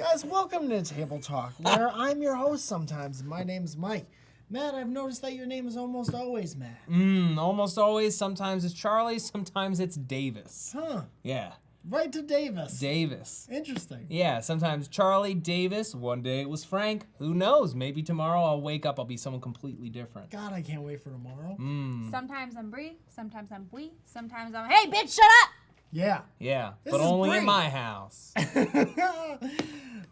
Guys, welcome to Table Talk, where I'm your host sometimes. My name's Mike. Matt, I've noticed that your name is almost always Matt. Almost always. Sometimes it's Charlie, sometimes it's Davis. Huh. Yeah. Right to Davis. Davis. Interesting. Yeah, sometimes Charlie, Davis. One day it was Frank. Who knows? Maybe tomorrow I'll wake up, I'll be someone completely different. God, I can't wait for tomorrow. Sometimes I'm Bree, sometimes I'm Bwee, sometimes I'm, hey, bitch, shut up! Yeah. Yeah, This but is only Bree. in my house.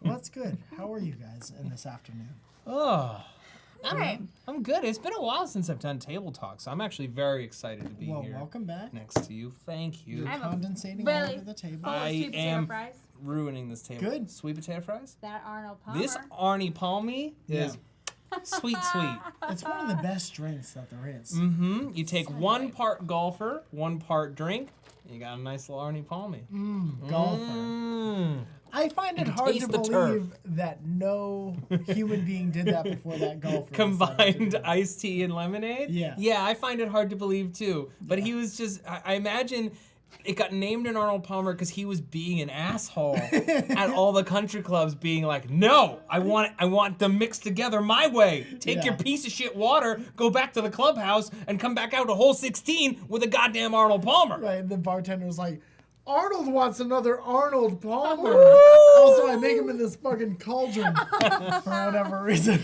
Well, that's good. How are you guys in this afternoon? Oh, All right. I'm good. It's been a while since I've done Table Talk, so I'm actually very excited to be Well, here welcome back. next to you. Thank you. You're I'm a condensating really all over the table. full- I sweet potato am fries. ruining this table. Good. Sweet potato fries? That Arnold Palmer. This Arnie Palmy is sweet. It's one of the best drinks that there is. You take So one good. part golfer, one part drink, you got a nice little Arnie Palmy. Golfer. I find it hard to taste the believe turf. that no human being did that before that golfer. Combined decided to do it. iced tea and lemonade? Yeah. Yeah, I find it hard to believe too. But he was just, I imagine it got named in Arnold Palmer because he was being an asshole at all the country clubs, being like, no, I want them mixed together my way. Take your Yeah. piece of shit water, go back to the clubhouse, and come back out to hole 16 with a goddamn Arnold Palmer. Right, and the bartender was like, Arnold wants another Arnold Palmer. Woo! Also, I make him in this fucking cauldron for whatever reason.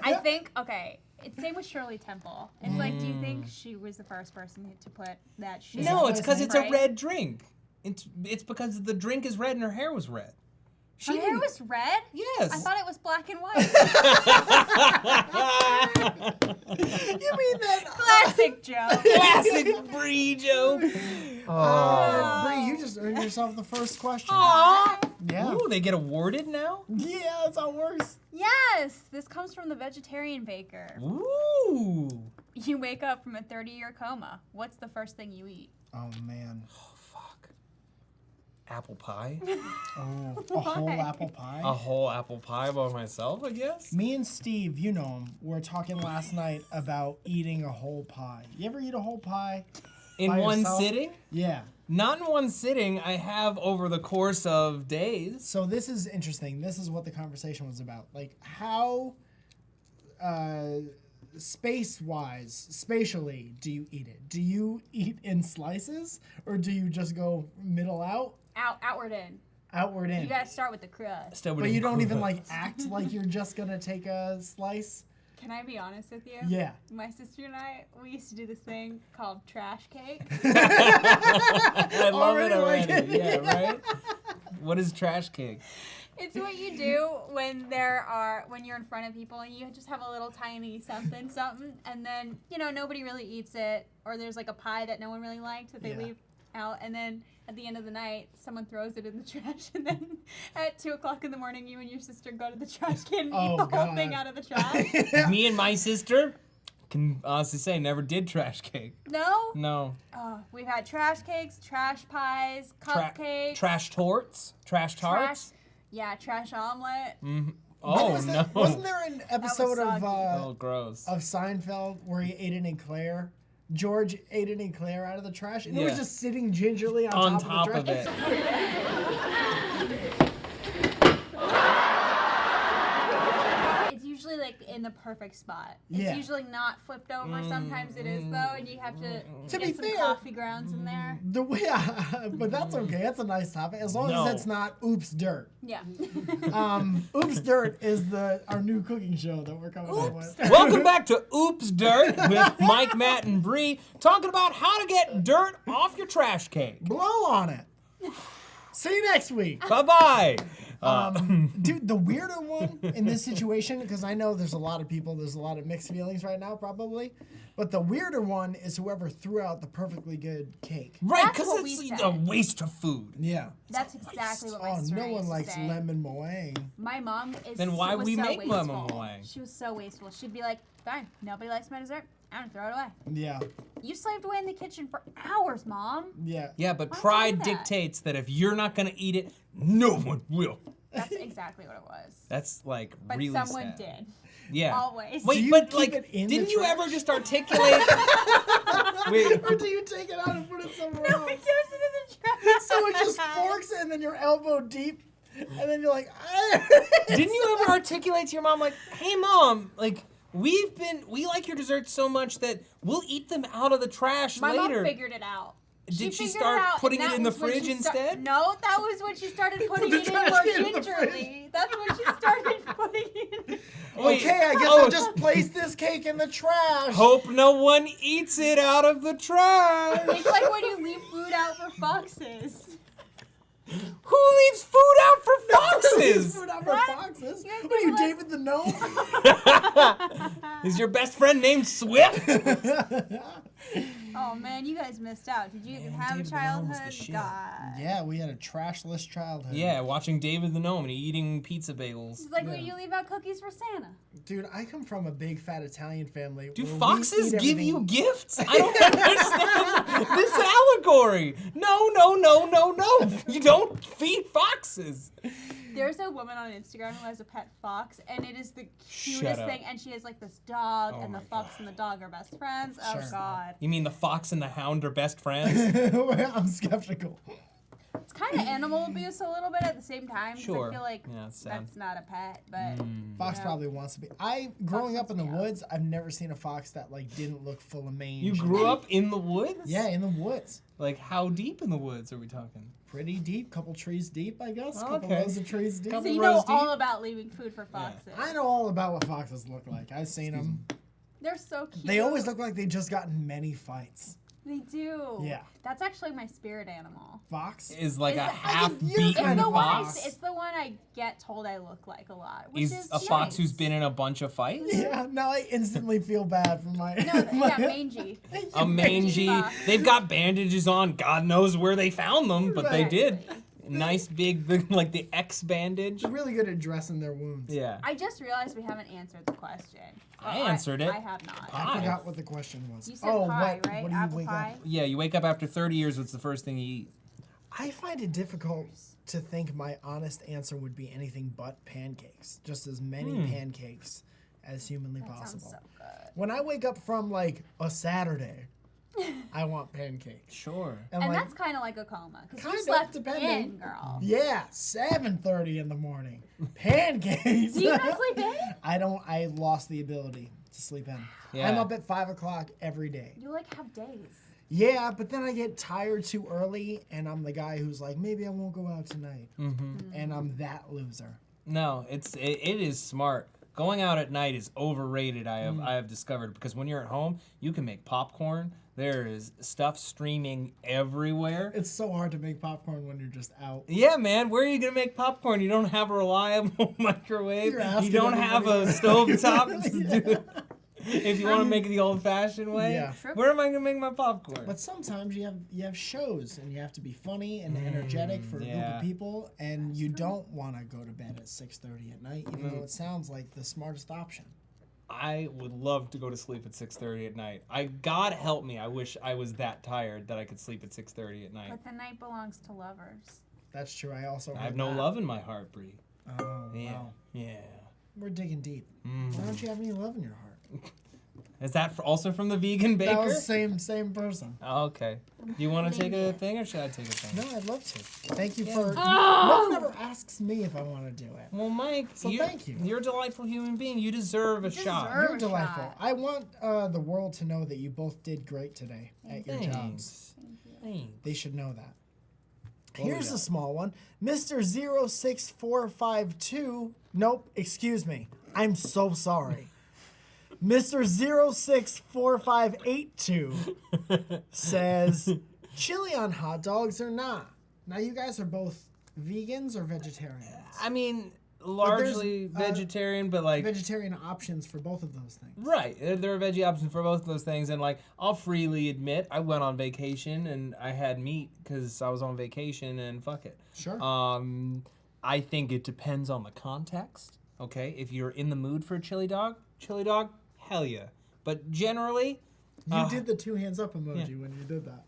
I think, okay, it's same with Shirley Temple. It's like, do you think she was the first person to put that shit? No, what it's I because said? it's a Right? red drink. It's because the drink is red and her hair was red. Her hair didn't- was red? Yes. I thought it was black and white. You mean that? Classic joke. Classic Bree joke. Bree, you just earned yourself the first question. Aww. Yeah. Ooh, they get awarded now? Yeah, that's how it works. Yes, this comes from the vegetarian baker. Ooh. You wake up from a 30-year coma. What's the first thing you eat? Oh, man. Oh, fuck. Apple pie? Oh, a whole Why? apple pie? A whole apple pie by myself, I guess? Me and Steve, you know him, were talking last night about eating a whole pie. You ever eat a whole pie? In By one yourself? sitting? Yeah. Not in one sitting. I have over the course of days. So this is interesting. This is what the conversation was about. Like how spatially do you eat it? Do you eat in slices or do you just go middle out, Outward in. outward in? You gotta start with the crust. Still But wouldn't you don't even cook. like act like you're just gonna take a slice? Can I be honest with you? Yeah. My sister and I, we used to do this thing called trash cake. I love Already it like already. it. Yeah, right? What is trash cake? It's what you do when you're in front of people and you just have a little tiny something, and then, nobody really eats it, or there's like a pie that no one really liked that they Yeah. leave out, and then at the end of the night, someone throws it in the trash, and then at 2 o'clock in the morning, you and your sister go to the trash can and Oh, eat the whole God. thing out of the trash. Me and my sister, can honestly say, never did trash cake. No? No. Oh, we've had trash cakes, trash pies, cupcakes. Trash torts? Trash tarts? Trash omelet. Oh, Wasn't no. there an episode of soggy. Oh, gross. Seinfeld where he ate an eclair? George ate an eclair out of the trash, and it was Yeah. just sitting gingerly On on top top of the it. trash. It's usually like in the perfect spot. Yeah. It's usually not flipped over. Sometimes it is though, and you have to To get be some fair- coffee grounds in there. But that's okay. That's a nice topic as long No. as it's not Oops Dirt. Yeah. Oops Dirt is our new cooking show that we're coming up with. Welcome back to Oops Dirt with Mike, Matt, and Bree, talking about how to get dirt off your trash cake. Blow on it. See you next week. Bye-bye. Dude, the weirder one in this situation, because I know there's a lot of mixed feelings right now probably, but the weirder one is whoever threw out the perfectly good cake. Right, That's because what we it's said. a waste of food. Yeah. That's exactly what my Oh, sister no used one to likes say. lemon meringue. My mom is. Then why was we so make wasteful. lemon meringue? She was so wasteful. She'd be like, "Fine, nobody likes my dessert. I'm gonna throw it away." Yeah. You slaved away in the kitchen for hours, Mom. Yeah. Yeah, but Why would pride you do that? dictates that if you're not going to eat it, no one will. That's exactly what it was. That's like But really someone sad. did. Yeah. Always. Do Wait, you but keep like, it in the didn't you trash? ever just articulate? Wait, Or do you take it out and put it somewhere No, else? he throws it in the trash. So it just forks and then you're elbow deep And then you're like, Didn't you ever articulate to your mom like, "Hey, mom, like we like your desserts so much that we'll eat them out of the trash My later." mom figured it out. Did she figured start out, putting and it that in the was when fridge she instead? No, that was when she started putting it in trash more can in the gingerly. That's when she started putting it in. Wait, okay, I guess I'll just place this cake in the trash. Hope no one eats it out of the trash. It's like when you leave food out for foxes. Who leaves food out for foxes? Food out for What? foxes. You guys What are you, never David the Gnome? Is your best friend named Swift? Oh man, you guys missed out. Did you even Man, have David a the Gnome's the childhood? shit. God. Yeah, we had a trashless childhood. Yeah, watching David the Gnome and eating pizza bagels. It's like Yeah. when you leave out cookies for Santa. Dude, I come from a big fat Italian family. Do where we foxes eat give you everything- gifts? I don't understand this allegory. No, no, no, no, no. You don't feed foxes. There's a woman on Instagram who has a pet fox, and it is the Shut cutest up. thing. And she has like this dog, Oh and the my fox God. and the dog are best friends. Sure. Oh God. You mean the fox and the hound are best friends? I'm skeptical. It's kind of animal abuse a little bit at the same time. 'Cause Sure. I feel like Yeah, it's sad. that's not a pet, but Fox Yeah. probably wants to be. Growing up in the wants to be out. woods, I've never seen a fox that like didn't look full of mange. You grew up in the woods? Yeah, in the woods. Like, how deep in the woods are we talking? Pretty deep, couple trees deep, I guess. Couple Okay. rows of trees deep. so Couple you know rows deep. all about leaving food for foxes. I know all about what foxes look like. I've seen them. They're so cute. They always look like they just got in many fights. They do. Yeah. That's actually my spirit animal. Fox? Is like Is a it- half-beaten kind It's of the one. fox? It's the one I get told I look like a lot, which is Is a fox who's nice. been in a bunch of fights? Yeah, now I instantly feel bad for my. No, yeah, mangy. A mangy. fox. They've got bandages on. God knows where they found them, but they Right. did. Nice big, like the X bandage. They're really good at dressing their wounds. Yeah. I just realized we haven't answered the question. I Well, answered it. I have not. I Pie. forgot what the question was. You said oh, pie, what? right? What do you Apple wake pie. up? Yeah, you wake up after 30 years, what's the first thing you eat? I find it difficult to think my honest answer would be anything but pancakes. Just as many pancakes as humanly That sounds possible. so good. When I wake up from like a Saturday, I want pancakes. Sure. And like, that's kind of like a coma because you Kind of, slept depending. in, girl. yeah, 7:30 in the morning. Pancakes. Do you not sleep in? I lost the ability to sleep in. Yeah. I'm up at 5 o'clock every day. You like have days. Yeah, but then I get tired too early, and I'm the guy who's like, maybe I won't go out tonight. And I'm that loser. No, it is smart. Going out at night is overrated. I have discovered, because when you're at home, you can make popcorn. There is stuff streaming everywhere. It's so hard to make popcorn when you're just out. Yeah, man. Where are you gonna make popcorn? You don't have a reliable microwave. You're You asking don't have a everybody. stovetop. If you want to make it the old-fashioned way, Yeah. where am I gonna make my popcorn? But sometimes you have shows, and you have to be funny and energetic for a group yeah. of people, and you don't want to go to bed at 6:30 at night, even though it sounds like the smartest option. I would love to go to sleep at 6:30 at night. God help me. I wish I was that tired that I could sleep at 6:30 at night. But the night belongs to lovers. That's true. I also I have heard no that. love in my heart, Bree. Oh, Yeah. wow. Yeah. We're digging deep. Why don't you have any love in your heart? Is that also from the vegan baker? That was same person. Oh, okay. Do you want to take a thing, or should I take a thing? No, I'd love to. Thank you for. Oh! No one ever asks me if I want to do it. Well, Mike, So thank you. You're a delightful human being. You deserve a shot. deserve- You're a delightful. shot. I want the world to know that you both did great today at your jobs. Thanks. They should know that. What we Here's got? a small one. Mr. 06452. Nope, excuse me. I'm so sorry. Mr. 064582 says, chili on hot dogs or not? Now, you guys are both vegans or vegetarians? I mean, largely vegetarian, but like Vegetarian options for both of those things. right. There are veggie options for both of those things, and like I'll freely admit, I went on vacation and I had meat because I was on vacation, and fuck it. Sure. I think it depends on the context. Okay, if you're in the mood for a chili dog, hell yeah. But generally, You did the two hands up emoji when you did that.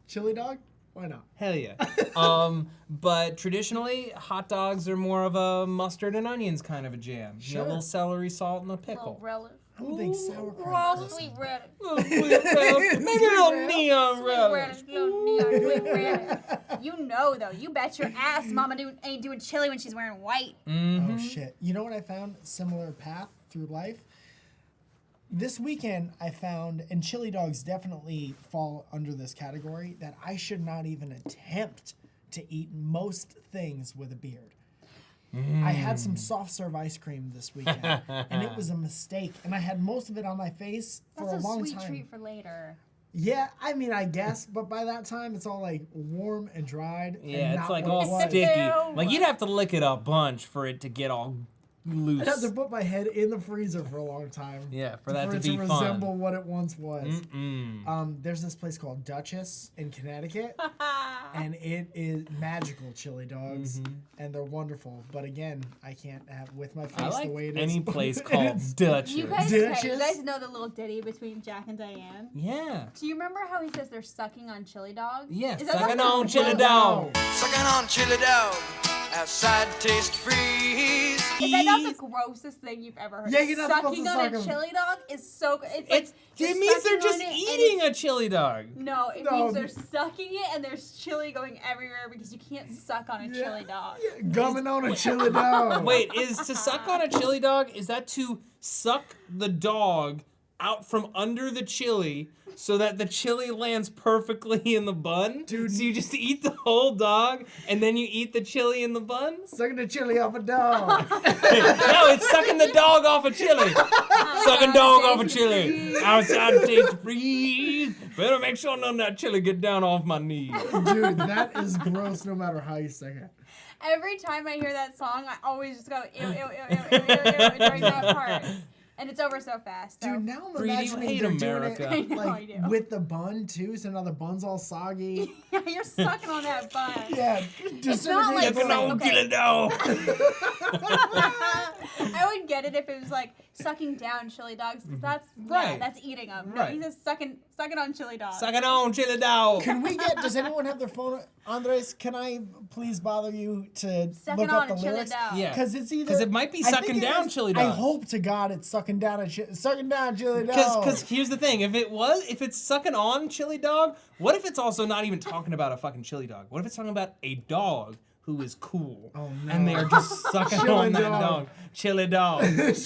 Chili dog? Why not? hell yeah. But traditionally, hot dogs are more of a mustard and onions kind of a jam. You know, Sure. a little celery, salt, and a Little pickle. relish. I would think sauerkraut. Raw person. sweet red. Little sweet red. Maybe a little neon Sweet red. red. Little neon sweet red. You know, though. You bet your ass Mama ain't doing chili when she's wearing white. Oh, shit. You know what I found? Similar path through life. This weekend, I found, and chili dogs definitely fall under this category, that I should not even attempt to eat most things with a beard. I had some soft serve ice cream this weekend, and it was a mistake. And I had most of it on my face for That's a long sweet time. treat for later. Yeah, I mean, I guess, but by that time, it's all like warm and dried. Yeah, and it's not like what it all was. sticky. Ew. Like you'd have to lick it a bunch for it to get all loose. I'd have to put my head in the freezer for a long time. Yeah, for that to it be to fun. resemble what it once was. Mm-mm. There's this place called Duchess in Connecticut, and it is magical chili dogs, and they're wonderful. But again, I can't have with my face I like the way it is. any place And called it's- Dutchess. You guys, Ditches? you guys know the little ditty between Jack and Diane? Yeah. Do you remember how he says they're sucking on chili dogs? Yeah, Is that sucking not on the- chili dog. Sucking on chili dog, outside taste freeze. Is that not the grossest thing you've ever heard? Yeah, you're not supposed sucking to on suck a 'em. chili dog is so good. It's like It you're means they're sucking just on it and eating it's- a chili dog. No, it No, means they're the- sucking it and there's chili going everywhere because you can't suck on a chili dog. Gumming on a chili dog. Wait, is to suck on a chili dog, is that to suck the dog out from under the chili so that the chili lands perfectly in the bun? Dude. So you just eat the whole dog and then you eat the chili in the bun? Sucking the chili off a dog. No, it's sucking the dog off a chili. Sucking dog off a chili. Outside taste freeze. Better make sure none of that chili get down off my knee. Dude, that is gross no matter how you sing it. Every time I hear that song, I always just go ew, ew, ew, ew, ew, ew, ew, during that part. And it's over so fast. So. Dude, now I'm Bree, do you imagining hate they're America? doing it I know I like do. with the bun too, so now the bun's all soggy. You're sucking on that bun. Yeah, just not like Sucking on okay. chili dog. I would get it if it was like sucking down chili dogs, because that's Right. yeah, that's eating them. Right. No, he says sucking on chili dogs. Sucking on chili dog. Can we get? Does anyone have their phone? Andres, can I please bother you to Sucking look up on the a chili lyrics? dog. Yeah. Because it's either 'Cause it might be I sucking think it down is- chili I dogs. hope to God it's sucking down chili dog. Because here's the thing, if it's sucking on chili dog, what if it's also not even talking about a fucking chili dog? What if it's talking about a dog who is cool? Oh, no. And they are just sucking Chili on that dog. dog. Chili dog. Sucking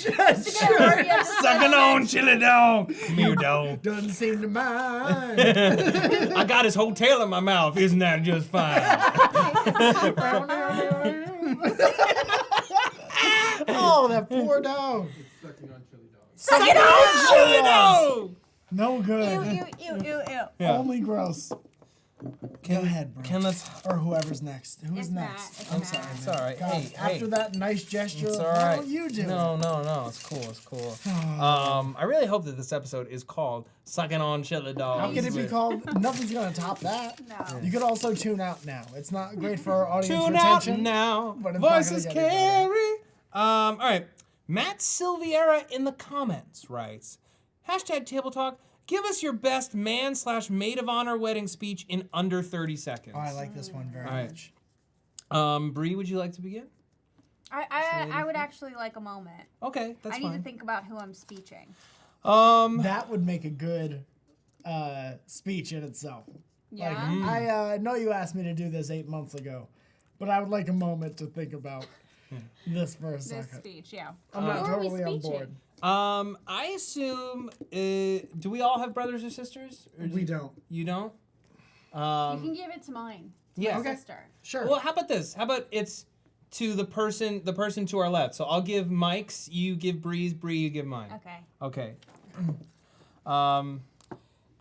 Sucking on chili dog. Me dog. Doesn't seem to mind. I got his whole tail in my mouth. Isn't that just fine? Oh, that poor dog. Sucking on chili dog. No Ew, good. ew, ew, ew, ew. Yeah. Only gross. Go ahead, bro. Can let's. Or whoever's next. Who's It's next? Matt. It's I'm Matt. sorry. It's all right. God, Hey, after hey. that nice gesture, It's all why right. don't you do No, it? no. It's cool. It's cool. I really hope that this episode is called "Sucking on Chili Dog." How can it be called? Nothing's gonna top that. No. You could also tune out now. It's not great for our audience Tune out retention. now. but it's not gonna Voices get any better. carry. All right. Matt Silviera in the comments writes, #Table Talk. Give us your best man/maid of honor wedding speech in under 30 seconds. Oh, I like this one very All right. much. Bree, would you like to begin? I would actually like a moment. Okay, that's I need fine. to think about who I'm speeching. That would make a good speech in itself. Yeah. Like, I know you asked me to do this 8 months ago, but I would like a moment to think about this for a This second. speech, yeah. I'm not Who are we totally on speeching? board. I assume. Do we all have brothers or sisters? Or We don't. You don't? You can give it to mine. To yeah. my Okay. sister. Sure. Well, how about this? How about it's to the person to our left. So I'll give Mike's, you give Bree's, Bree, you give mine. Okay. Okay.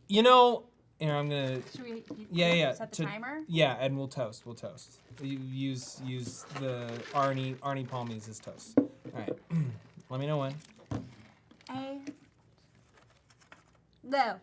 You know, here I'm gonna. Should we Yeah. set the timer? Yeah, and we'll toast. You use the Arnie Palmies as toast. All right. Let me know when. No.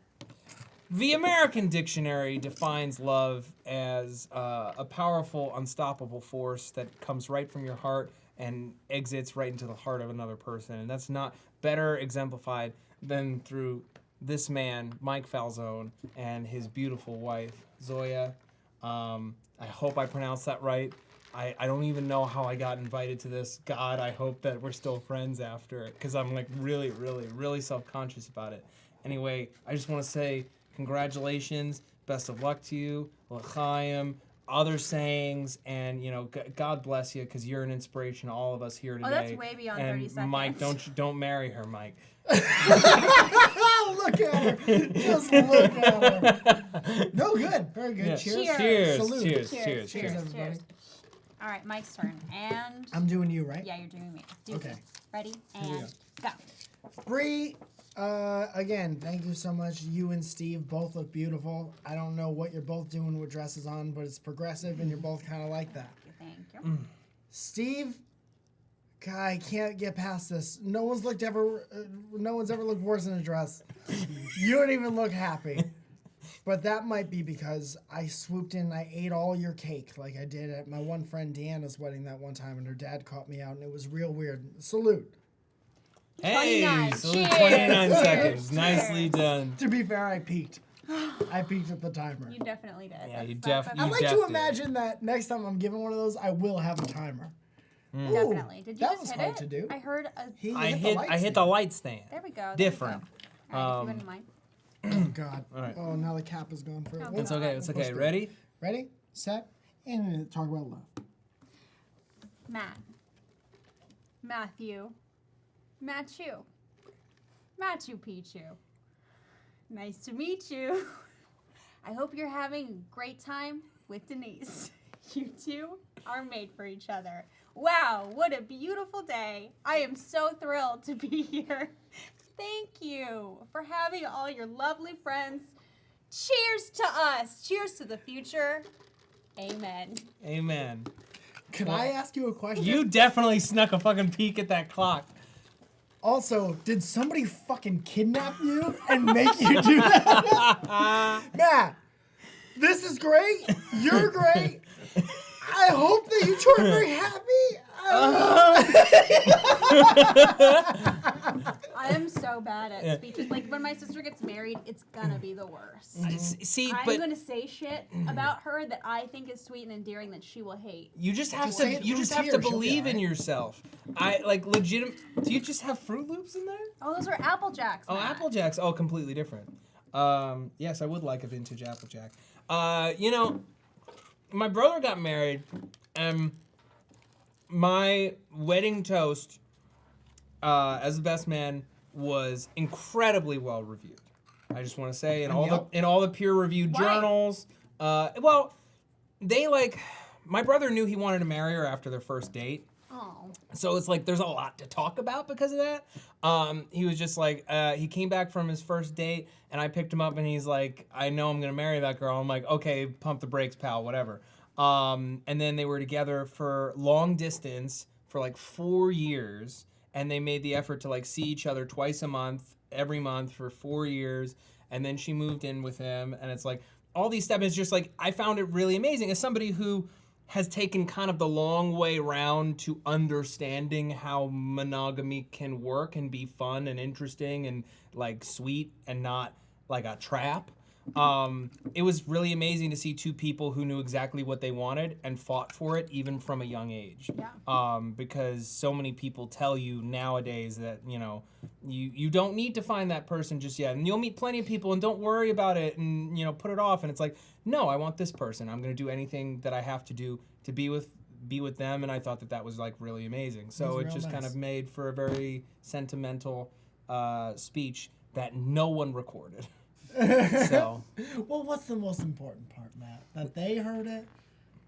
The American Dictionary defines love as a powerful, unstoppable force that comes right from your heart and exits right into the heart of another person. And that's not better exemplified than through this man, Mike Falzone, and his beautiful wife, Zoya. I hope I pronounced that right. I don't even know how I got invited to this. God, I hope that we're still friends after it, because I'm like really, really, really self-conscious about it. Anyway, I just want to say congratulations, best of luck to you, l'chaim, other sayings, and you know, God bless you, because you're an inspiration to all of us here today. Oh, that's way beyond and 30 seconds. Mike, don't marry her, Mike. Look at her. Just look at her. No, good. Very good. Yeah. Cheers. Cheers. Salute. Cheers. Cheers. Cheers. Cheers, Cheers. everybody. All right, Mike's turn. And I'm doing you, right? yeah, you're doing me. Okay. Ready? we And go. Bree, again, thank you so much. You and Steve both look beautiful. I don't know what you're both doing with dresses on, but it's progressive, and you're both kind of like that. Thank you. Steve, God, I can't get past this. No one's ever looked worse in a dress. You don't even look happy. But that might be because I swooped in and I ate all your cake like I did at my one friend Deanna's wedding that one time, and her dad caught me out, and it was real weird. Salute. Hey, 29. so Cheers. 29 Cheers. seconds. Cheers. Nicely done. To be fair, I peaked. I peaked at the timer. You definitely did. Yeah, you That's- I'd You like def to did. imagine that next time I'm given one of those, I will have a timer. Ooh, Definitely. Did you that just was hit hard it? to do. I heard a. He I hit hit the light stand. There we go. There Different. We go. All right, if you wouldn't mind. Oh God. All right. Oh, now the cap is gone for it. No, It's okay. It's okay. Ready? Ready, set, and talk about love. Matt. Matthew. Machu. Machu Picchu. Nice to meet you. I hope you're having a great time with Denise. You two are made for each other. Wow, what a beautiful day. I am so thrilled to be here. Thank you for having all your lovely friends. Cheers to us. Cheers to the future. Amen. Amen. Can I ask you a question? You definitely snuck a fucking peek at that clock. Also, did somebody fucking kidnap you and make you do that? Matt, this is great. You're great. I hope that you two are very happy. I am so bad at speeches. Like when my sister gets married, it's gonna be the worst. See, I'm but gonna say shit about her that I think is sweet and endearing that she will hate. you just have Just say to it you through just have to tears, she'll be believe in alright. yourself. I like legit. Do you just have Fruit Loops in there? Oh, those are Apple Jacks. Oh, Matt. Apple Jacks. Oh, completely different. Yes, I would like a vintage Apple Jack. You know, my brother got married, and my wedding toast as the best man was incredibly well reviewed. I just want to say in all the peer reviewed Why? journals. Well, they like my brother knew he wanted to marry her after their first date. Oh. So it's like there's a lot to talk about because of that. He was just like, he came back from his first date, and I picked him up, and he's like, I know I'm gonna marry that girl. I'm like, okay, pump the brakes, pal, whatever. And then they were together for long distance for like 4 years, and they made the effort to like see each other twice a month, every month for 4 years, and then she moved in with him, and it's like all these steps. It's just like I found it really amazing as somebody who has taken kind of the long way round to understanding how monogamy can work and be fun and interesting and like sweet and not like a trap. It was really amazing to see two people who knew exactly what they wanted and fought for it even from a young age. Yeah. Because so many people tell you nowadays that, you know, you don't need to find that person just yet. And you'll meet plenty of people and don't worry about it and, you know, put it off. And it's like, no, I want this person. I'm going to do anything that I have to do to be with them. And I thought that was like really amazing. So it just kind of made for a very sentimental speech that no one recorded. So, well, what's the most important part, Matt? That they heard it,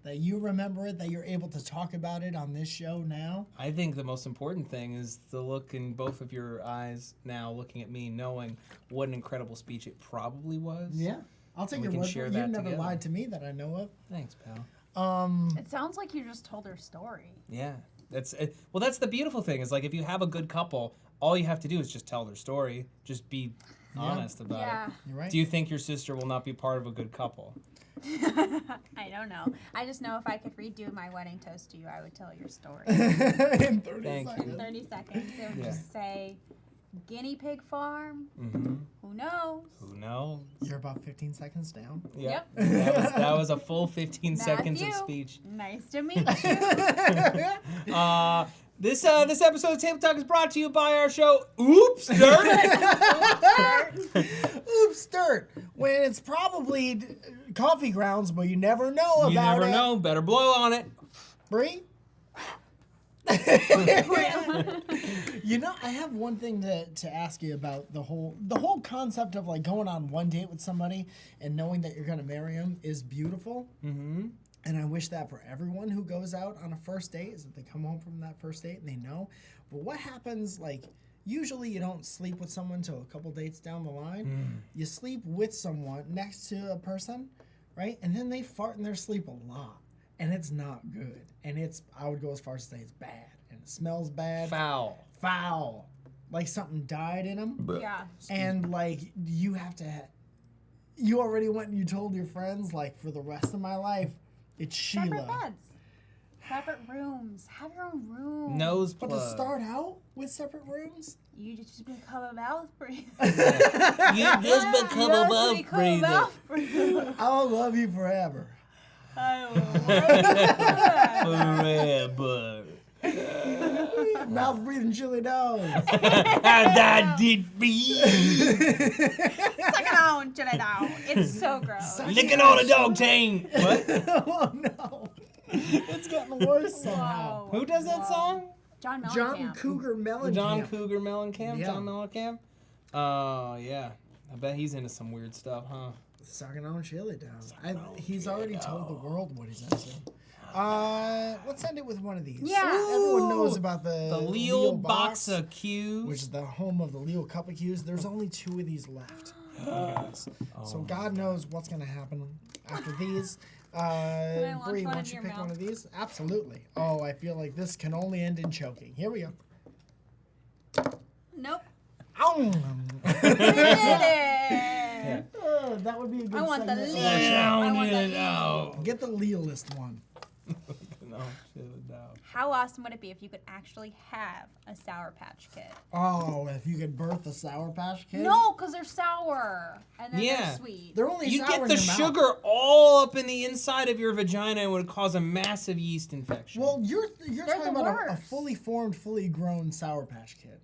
that you remember it, that you're able to talk about it on this show now? I think the most important thing is the look in both of your eyes now, looking at me, knowing what an incredible speech it probably was. Yeah. I'll take We your can word for share it. that You've never together. lied to me that I know of. Thanks, pal. It sounds like you just told her story. Yeah, that's the beautiful thing is like if you have a good couple, all you have to do is just tell their story, just be honest about Yeah. it. You're right. Do you think your sister will not be part of a good couple? I don't know. I just know if I could redo my wedding toast to you, I would tell your story. In 30 Thank you. seconds. 30 seconds. It would Yeah. just say, guinea pig farm. Who knows? Who knows? You're about 15 seconds down. Yep. Yep. That was a full 15 seconds of Matthew, speech. Nice to meet you. This episode of Table Talk is brought to you by our show, Oops Dirt. Oops, dirt. When it's probably coffee grounds, but you never know about it. You never know. Better blow on it. Bree? You know, I have one thing to ask you about the whole concept of like going on one date with somebody and knowing that you're gonna marry them is beautiful. Mm-hmm. And I wish that for everyone who goes out on a first date is that they come home from that first date and they know. But what happens, like, usually you don't sleep with someone till a couple dates down the line. You sleep with someone next to a person, right? And then they fart in their sleep a lot. And it's not good. And I would go as far as to say it's bad. And it smells bad. Foul. Like something died in them. Yeah. And like you already went and you told your friends, like, for the rest of my life, it's Sheila. Separate beds. Separate rooms. Have your own room. Nose But plug. to start out with separate rooms? You just become a mouth breather. You just become a mouth breather. I'll love you forever. Forever. Mouth breathing chili dogs. That did be. Suck it on, chill it out. It's so gross. Licking on a dog chain. What? Oh no. It's getting worse somehow. Whoa. Who does that song? John Mellencamp. John Cougar Mellencamp. John Cougar Mellencamp? Yeah. John Mellencamp? Oh, yeah. I bet he's into some weird stuff, huh? Sucking on chili dogs. He's already told the world what he's into. Let's end it with one of these. Yeah. Everyone knows about The the Leo box, box of cues. which is the home of the Leo Cup of Qs. There's only 2 of these left. So God knows what's going to happen after these. I launch Bree, one why don't into you your pick mouth? one of these? Absolutely. Oh, I feel like this can only end in choking. Here we go. Nope. Ow. We did it. Yeah. That would be a good I want the segment. Leo. I want the Leo. No. Get the Leolist one. No, shit, no. How awesome would it be if you could actually have a Sour Patch Kid? Oh, if you could birth a Sour Patch Kid? No, because they're sour. And then Yeah. they're sweet. They're only You sour get in the your mouth. sugar all up in the inside of your vagina and would cause a massive yeast infection. Well, you're They're talking the about a worst. fully formed, fully grown Sour Patch Kid,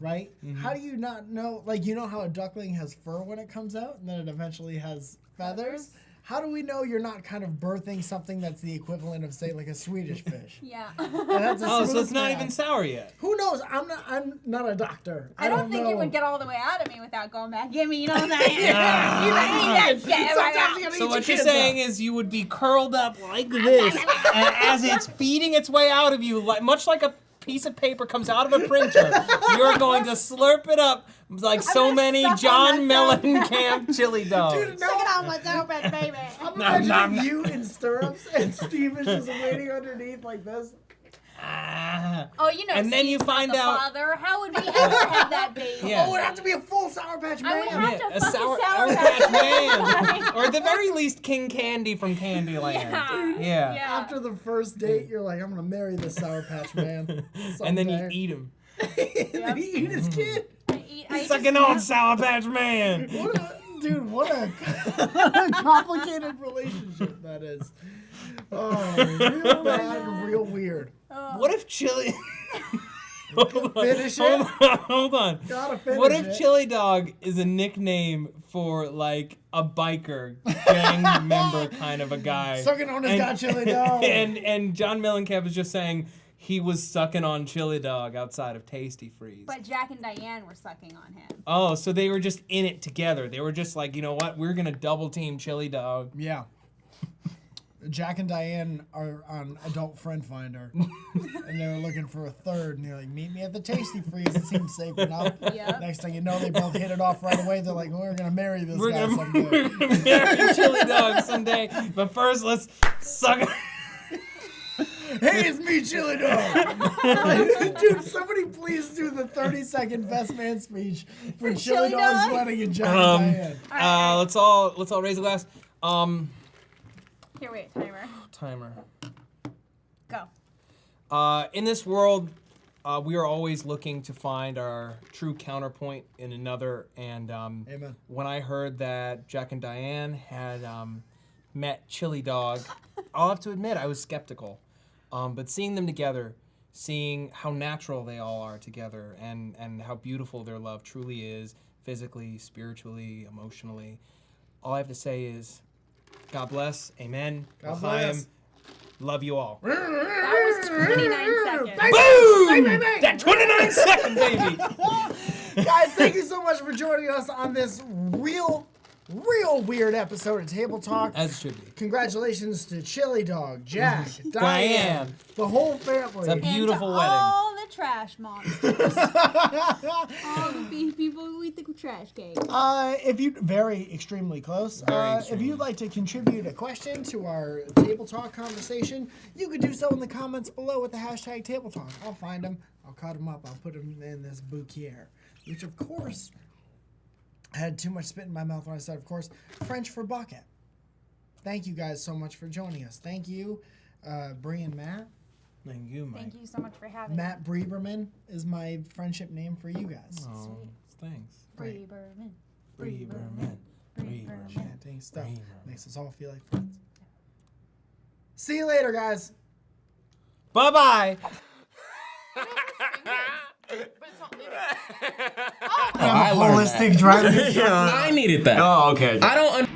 right? Mm-hmm. How do you not know? Like, you know how a duckling has fur when it comes out, and then it eventually has feathers? How do we know you're not kind of birthing something that's the equivalent of, say, like a Swedish fish? Yeah. And that's a oh, so smooth it's not path. even sour yet. Who knows? I'm not a doctor. I don't think know. it would get all the way out of me without going back. Give me, you know what I'm saying? You like eat that shit right Sometimes out. you gotta So eat what your you're kids saying up. is you would be curled up like this, and as it's feeding its way out of you, much like a piece of paper comes out of a printer, you're going to slurp it up like so gonna many suck on John that Mellencamp chili dogs. Dude, Suck it on my Sour Patch, baby. I'm Nom, nom, imagining nom. you in stirrups and Steve is just waiting underneath like this. Ah. Oh, you know, And then you Steve's not find the out- father. How would we ever have that baby? Yeah. Oh, it would have to be a full Sour Patch Man. I would have to A fucking sour Patch Patch Man, Man. or at the very least, King Candy from Candyland. Yeah. Yeah. After the first date, you're like, I'm gonna marry this Sour Patch Man. And then you someday. eat him. And then he eat his kid. I Sucking on Sour Patch Man. Dude, what a complicated relationship that is. Oh, real bad, real weird. What if chili? Hold on. Finish it. Hold on. Gotta finish What if it. Chili Dog is a nickname for like a biker gang member kind of a guy? Sucking on his god chili dog. And John Mellencamp is just saying he was sucking on Chili Dog outside of Tasty Freeze. But Jack and Diane were sucking on him. Oh, so they were just in it together. They were just like, you know what? We're gonna double team Chili Dog. Yeah. Jack and Diane are on Adult Friend Finder, and they were looking for a third, and they're like, meet me at the Tasty Freeze. It seems safe enough. Yep. Next thing you know, they both hit it off right away. They're like, we're going to marry this We're guy gonna, someday. we're gonna marry Chili Dog someday. But first, let's suck. Hey, it's me, Chili Dog. Dude, somebody please do the 30-second best man speech for Chili Chili Dog's Dog? wedding and Jack and Diane. Let's all raise a glass. Here, wait, timer. Timer. Go. In this world, we are always looking to find our true counterpoint in another. And Amen. when I heard that Jack and Diane had met chilidog, I'll have to admit I was skeptical. But seeing them together, seeing how natural they all are together, and how beautiful their love truly is, physically, spiritually, emotionally, all I have to say is, God bless, amen, God l'chaim, bless. love you all. That was 29 seconds. Boom! That 29 second, baby! Guys, thank you so much for joining us on this real weird episode of Table Talk. As it should be. Congratulations to Chili Dog, Jack, Diane, Diane. the whole family. It's a And beautiful to wedding. all the trash monsters. all the people who eat the trash cake. If you very extremely close. Very If extremely. you'd like to contribute a question to our Table Talk conversation, you could do so in the comments below with the hashtag Table Talk. I'll find them. I'll cut them up. I'll put them in this bouquet, which of course I had too much spit in my mouth when I said, of course, French for bucket. Thank you guys so much for joining us. Thank you, Bree and Matt. Thank you, Mike. Thank you so much for having me. Matt Breberman is my friendship name for you guys. Oh, thanks. Breberman. Breberman. Breberman. Chanting stuff Breberman. makes us all feel like friends. See you later, guys. Bye-bye. I'm a holistic driver. I needed that. Oh, okay. I don't.